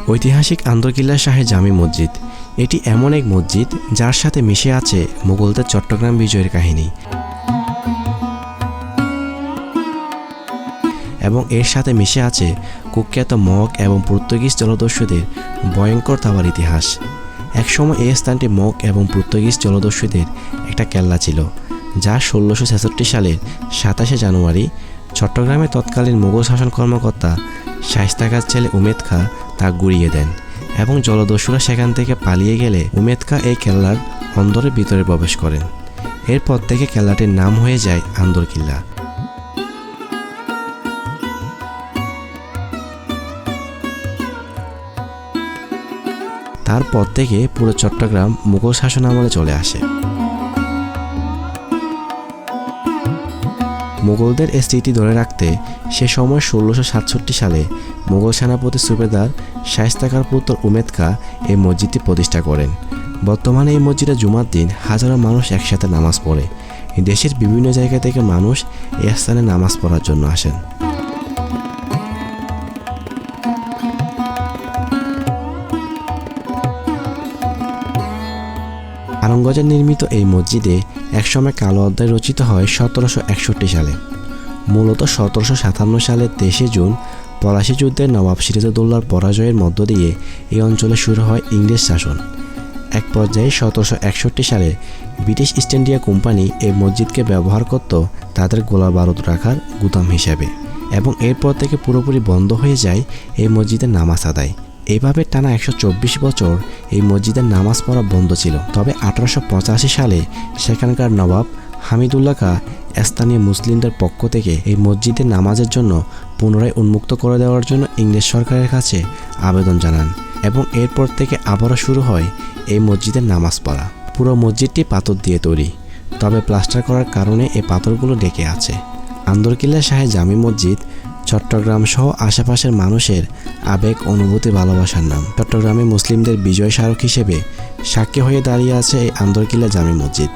ঐতিহাসিক আন্দরকিল্লা শাহে জামি মসজিদ এটি এমন এক মসজিদ যার সাথে মিশে আছে মুঘলদের চট্টগ্রাম বিজয়ের কাহিনী এবং এর সাথে মিশে আছে কুখ্যাত মগ এবং পর্তুগিজ জলদস্যুদের ভয়ঙ্কর ধাওয়ার ইতিহাস। একসময় এই স্থানটি মগ এবং পর্তুগিজ জলদস্যুদের একটা কেল্লা ছিল, যা 1666 সালের 27শে জানুয়ারি চট্টগ্রামে তৎকালীন মুঘল শাসন কর্মকর্তা শায়েস্তা খাঁর ছেলে উমেদ খাঁ তা গুড়িয়ে দেন এবং জলদস্যুরা সেখান থেকে পালিয়ে গেলে উমেদ খাঁ এই কেল্লার অন্দরের ভিতরে প্রবেশ করেন। এরপর থেকে কেল্লাটির নাম হয়ে যায় আন্দরকিল্লা। তারপর থেকে পুরো চট্টগ্রাম মুঘল শাসন আমলে চলে আসে। মুঘলদের স্মৃতি ধরে রাখতে সে সময় 1667 সালে মুঘল সেনাপতি সুবেদার শায়েস্তা খাঁর পুত্র উমেদ খাঁ এই মসজিদটি প্রতিষ্ঠা করেন। বর্তমানে এই মসজিদে জুমার দিন হাজারো মানুষ একসাথে নামাজ পড়ে। দেশের বিভিন্ন জায়গা থেকে মানুষ এই স্থানে নামাজ পড়ার জন্য আসেন। আরঙ্গজের নির্মিত এই মসজিদে একসময় কালো অধ্যায় রচিত হয় 1761 সালে। মূলত 1757 সালের 23শে জুন পলাশী যুদ্ধের নবাব সিরাজউদ্দৌলার পরাজয়ের মধ্য দিয়ে এই অঞ্চলে শুরু হয় ইংরেজ শাসন। এক পর্যায়ে 1761 সালে ব্রিটিশ ইস্ট ইন্ডিয়া কোম্পানি এই মসজিদকে ব্যবহার করত তাদের গোলা বারুদ রাখার গুদাম হিসেবে এবং এরপর থেকে পুরোপুরি বন্ধ হয়ে যায় এই মসজিদের নামাজ আদায়। এইভাবে টানা 124 বছর এই মসজিদের নামাজ পড়া বন্ধ ছিল। তবে 1885 সালে সেখানকার নবাব হামিদুল্লাহ খাঁ স্থানীয় মুসলিমদের পক্ষ থেকে এই মসজিদের নামাজের জন্য পুনরায় উন্মুক্ত করে দেওয়ার জন্য ইংরেজ সরকারের কাছে আবেদন জানান এবং এরপর থেকে আবারও শুরু হয় এই মসজিদের নামাজ পড়া। পুরো মসজিদটি পাথর দিয়ে তৈরি, তবে প্লাস্টার করার কারণে এই পাথরগুলো ঢেকে আছে। আন্দরকিল্লা শাহে জামি মসজিদ চট্টগ্রাম সহ আশেপাশের মানুষের আবেগ, অনুভূতি, ভালোবাসার নাম। চট্টগ্রামে মুসলিমদের বিজয় স্মারক হিসেবে সাক্ষী হয়ে দাঁড়িয়ে আছে এই আন্দরকিল্লা জামি মসজিদ।